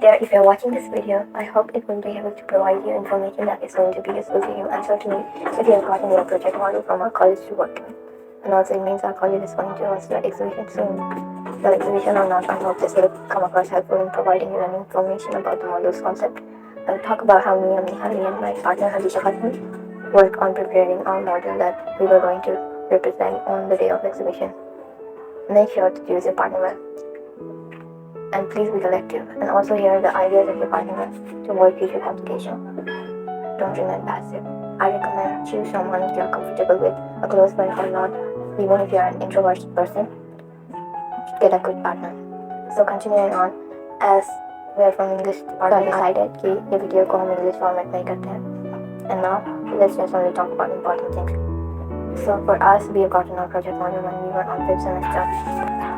there, if you're watching this video, I hope it will be able to provide you information that is going to be useful to you and certainly if you have gotten your project model from our college to work in. And also it means our college is going to host an exhibition soon. The exhibition or not, I hope this will come across helpful in providing you any information about the model's concept. I'll talk about how me and my partner Hadisha Khatmi work on preparing our model that we were going to represent on the day of exhibition. Make sure to choose your partner well. And please be collective and also hear the ideas of your partner to work with your application. Don't remain passive. I recommend choose someone you're comfortable with, a close friend or not, even if you're an introvert person, get a good partner. So continuing on, as we are from English department, I decided कि ये video को हम English format में करते हैं. And now let's just only talk about important things. So for us, we have gotten our project model when we were on 5th semester.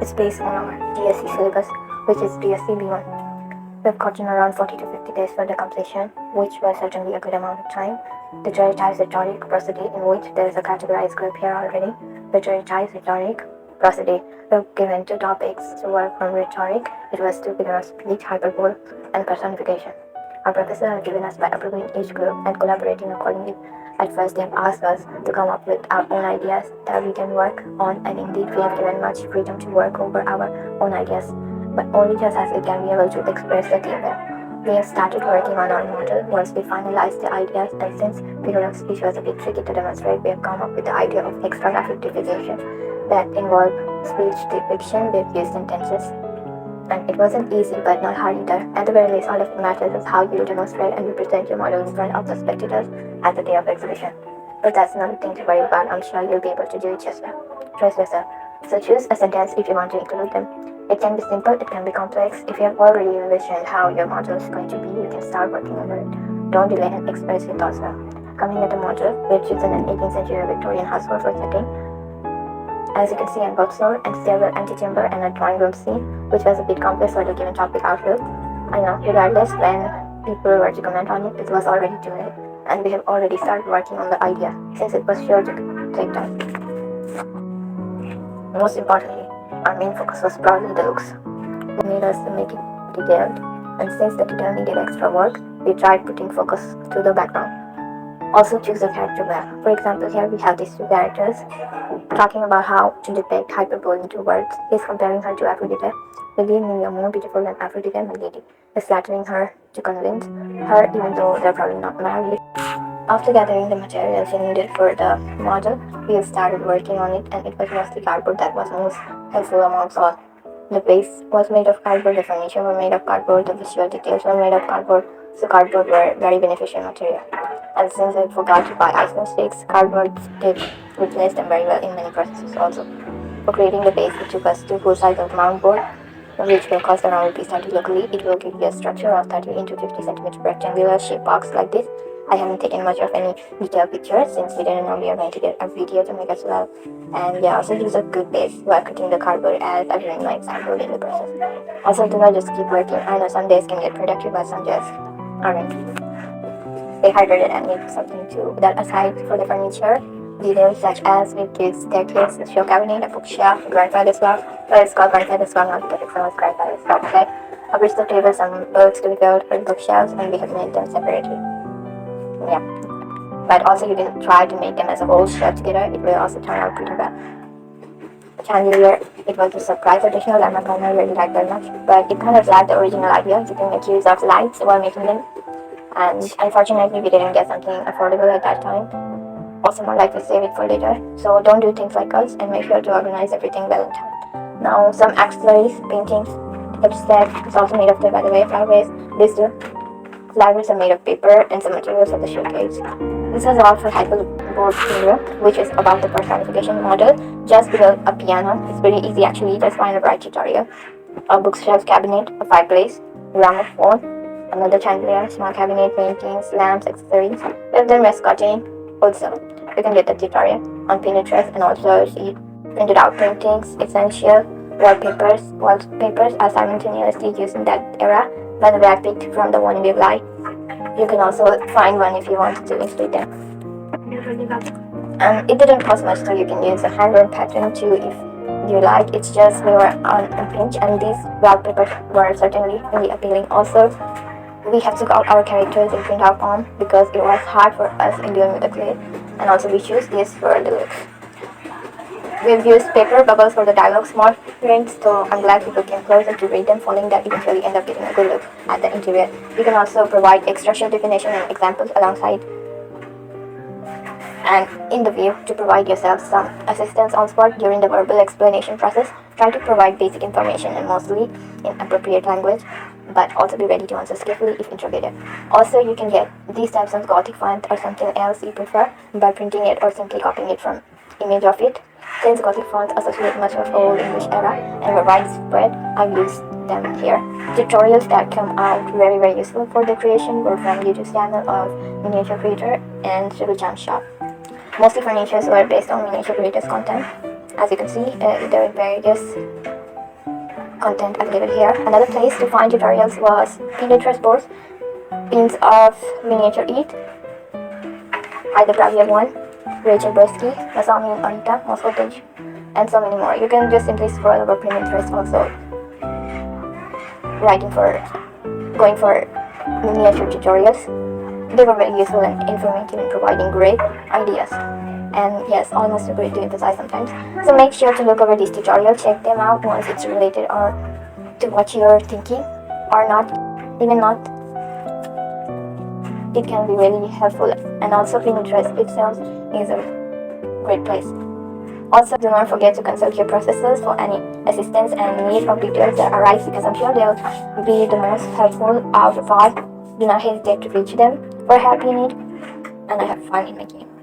It's based on our DSC syllabus, which is DSC B1. We've gotten around 40 to 50 days for the completion, which was certainly a good amount of time. The jury types rhetoric prosody, in which there is a categorized group here already. The jury types rhetoric prosody. We're given 2 topics to work on rhetoric. It was to figure out speech, hyperbole, and personification. Our professors have given us by approving each group and collaborating accordingly. At first, they have asked us to come up with our own ideas that we can work on, and indeed we have given much freedom to work over our own ideas, but only just as it can be able to express the team well. We have started working on our model once we finalized the ideas, and since figure of speech was a bit tricky to demonstrate, we have come up with the idea of extrographic diffusion that involved speech depiction with used in tenses. And it wasn't easy, but not hard either. At the very least, all that matters is how you demonstrate and represent your model in front of the spectators at the day of exhibition. But that's not a thing to worry about. I'm sure you'll be able to do it just well. Trust yourself. So choose a sentence if you want to include them. It can be simple, it can be complex. If you have already envisioned how your model is going to be, you can start working on it. Don't delay and express your thoughts well. Coming at the model, we have chosen an 18th century Victorian household for setting. As you can see, a bookstore and stairwell antechamber and a drawing room scene, which was a bit complex for the given topic outlook. I know, regardless, when people were to comment on it, it was already too late, and we have already started working on the idea, since it was sure to take time. Most importantly, our main focus was probably the looks. We made us to make it detailed, and since the detail needed extra work, we tried putting focus to the background. Also choose a character well. For example, here we have these 2 characters talking about how to depict hyperbole into words. He's comparing her to Aphrodite. The lead may be more beautiful than Aphrodite, my lady. Is flattering her to convince her, even though they're probably not married. After gathering the materials we needed for the model, we have started working on it, and it was mostly cardboard that was most helpful amongst all. The base was made of cardboard, the furniture were made of cardboard, the visual details were made of cardboard, so cardboard were very beneficial material. And since I forgot to buy icing sticks, cardboard did replace them very well in many processes also. For creating the base, it took us 2 full size of mount board, which will cost around ₹30 locally. It will give you a structure of 30 into 50 cm rectangular shape box like this. I haven't taken much of any detailed pictures since we didn't know we are going to get a video to make as well. And yeah, also use a good base while cutting the cardboard as I in my example in the process. Also do not just keep working. I know some days can get productive, but some just aren't. Stay hydrated and need something to that aside for the furniture. Details such as with this staircase, a show cabinet, a bookshelf, grandfather's clock. Well, it's called grandfather's clock, not because it's someone's grandfather's clock, okay? A Bristol table, some books to be filled for the bookshelves, and we have made them separately. Yeah. But also you can try to make them as a whole shelf together. It will also turn out pretty well. The chandelier, it was a surprise additional that my partner really liked very much, but it kind of lacked the original idea. You can make use of lights while making them. And unfortunately we didn't get something affordable at that time. Also more likely save it for later. So don't do things like us and make sure to organize everything well in time. Now some accessories, paintings, dipstick is also made of clay by the way, flowers, these 2 flowers are made of paper and some materials of the showcase. This was all for hyperbole studio, which is about the personification model, just below a piano. It's pretty easy actually, just find a bright tutorial. A bookshelf cabinet, a fireplace, gramophone, another chandelier, small cabinet, paintings, lamps, accessories. We have done mascotting also. You can get the tutorial on Pinterest and also see printed out paintings, essential wallpapers. Wallpapers are simultaneously used in that era. By the way, I picked from the one we like. You can also find one if you want to include them. It didn't cost much, so you can use a hand-drawn pattern too if you like. It's just we were on a pinch, and these wallpapers were certainly really appealing. Also, we have took out our characters in print out form because it was hard for us in dealing with the clay, and also we choose this for the look. We've used paper bubbles for the dialogue, small prints, so I'm glad people came closer to read them, following that eventually end up getting a good look at the interior. You can also provide extra shape definition and examples alongside and in the view to provide yourself some assistance on spot during the verbal explanation process. Try to provide basic information and mostly in appropriate language, but also be ready to answer skillfully if interrogated. Also, you can get these types of Gothic font or something else you prefer by printing it or simply copying it from image of it. Since Gothic fonts associate much of Old English era and were widespread, I've used them here. Tutorials that come out very useful for the creation were from YouTube's channel of Miniature Creator and Shibuchan Shop. Mostly furnitures were based on miniature creators content. As you can see, there are various content available here. Another place to find tutorials was Pinterest boards, pins of miniature eat, Ida Bravia 1, Rachel Bresky, Masami and Arita, Moscow Footage, and so many more. You can just simply scroll over Pinterest also, going for miniature tutorials. They were very useful and informative in providing great ideas. And yes, almost too great to emphasize sometimes. So make sure to look over these tutorials, check them out once it's related or to what you're thinking or not, even not. It can be really helpful, and also Pinterest itself is a great place. Also, do not forget to consult your processors for any assistance and need of details that arise, because I'm sure they'll be the most helpful out of all. Do not hesitate to reach them for help you need, and I have fun in making it.